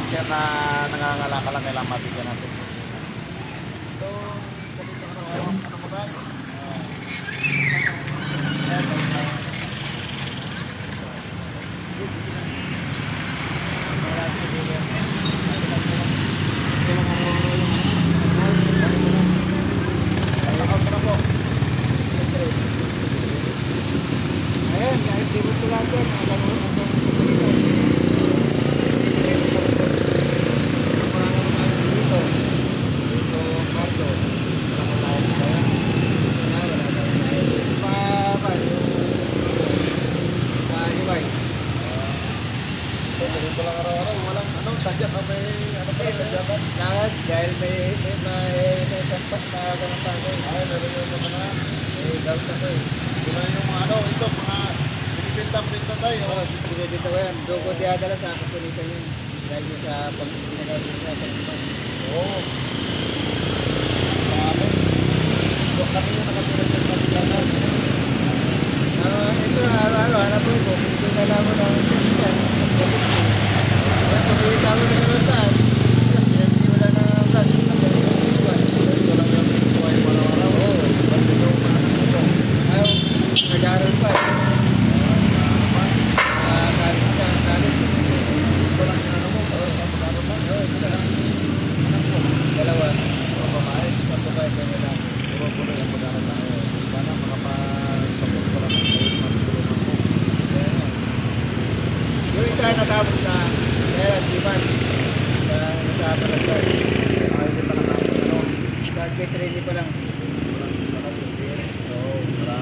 sir na nangangalakal lang kailangan mabigyan natin. So, ano mo ba? Ayan, kahit di mo lang doon, Ganito lang araw-araw, walang ano, tadyak ka may ano pa, tadyakan. lahat dahil may kampas na ganun pa ako. Ay, meron yung mga na. May gout ako eh. Di ba yung mga ano, ito, mga pinipinta-pinta tayo. Oo, dito ko yan. Doon ko diadala sa akin ko dito yun. Dahil yun sa pag-ginagawa sa pag-ibang. Oo. Sabi. Doon kami yung nakatulad ng pagkakalas. Ito araw-araw, hanap ko ko. Hindi na lang mo ng yan. Kaya pag-uwi ka mo na naman saan. Hindi wala na vlog. Ito lang yung buhay mo araw-araw. Oo. Ba't ito yung mga ito? Ayaw, nag-aaral pa eh. Kalis ka, kalis. Ito lang yung ano mo, parang kapag-aral lang. Oo, ito lang. Anak mo. Dalawa. Mga babae. Isang babae sa nila. Puro-puro yung pag-aral lang. Sana makapagpapos ko lang ang matulungan mo. Yung isa natapos na kaya Siman sa Palagay. Ay, ito talaga ako, ano. Target ready pa lang. Walang sasabihin. So, para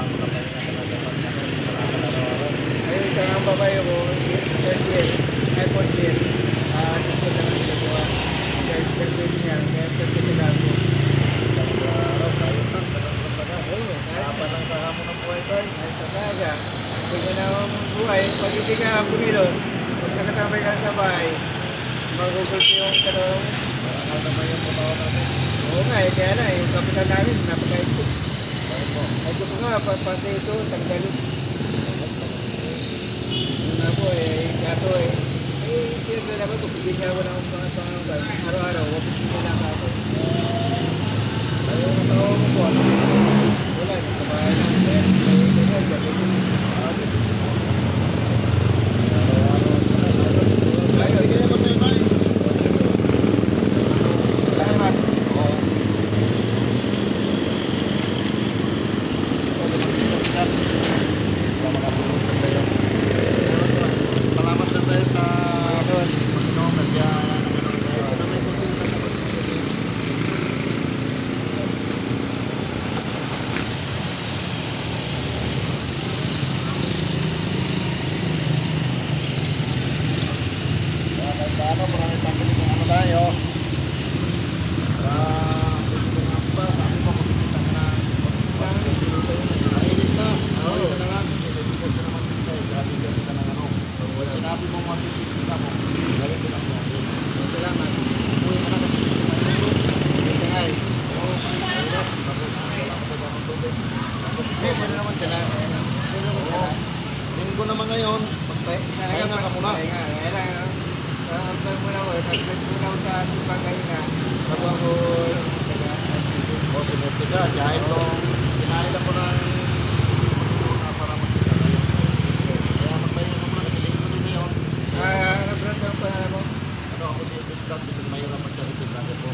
makapahinga ka na dapat ano, para araw-araw. Ayun, isa ang babae ko, third year, ay fourth year. Dito na lang ginagawa. Third year niya, kaya third year na ako. Araw-araw, tayo lang, talagang taga. Oo, Harapan lang sa hamon ng buhay tayo. ay sa talaga. Hindi ka na buhay, pag hindi ka bumilos, pag nakatamay ka sa bahay, magugulpi yung tanong. Ano naman yung punaw natin? Oo nga, kaya na, yung kapitan namin, napakait ko. Bakit mo? Ay gusto nga, pati ito, tanggalin. Ano na po gato siyempre naman kung bigyan niya ako ng mga pangalan, araw-araw, wapit niya lang ako. Ayaw na tao mo po, ano? Wala, sa bahay lang, ganyan, gagawin. Ayaw, Bigyan mo tayo tayo. salamat. Oo. Yes. Wala makatulong ka sa'yo. Salamat na tayo sa Panginoon kasi ito na may konsulta sa pag-isip. Kahit paano, marami pambili kung ano tayo. Gusto nga pa, sabi mo kumikita ka na. Mainit na. Ayun ka na lang. Sinibigyan ka naman din sa'yo. Grabe ka na ano. Sinabi mo mapipigil mo. Gawin ko lang mo. Salamat. Uy, ano kasi mainit. Ito nga Oo, mahirap. Tapos wala ko ba ng tubig. Tapos Pwede naman sila. oo. Linggo naman ngayon. Pahinga ka muna. Pahinga. Ang muna ko, nag-press muna ako sa simpang pahinga. Bago ako O, sinerti ka. Dahil nung kinain ako ng para magkita kayo. Kaya magpahinga ka muna kasi linggo din ngayon. ano brand ang pangalan mo? Ano ako si Edwin Vlog kasi mahirap magsalita natin po.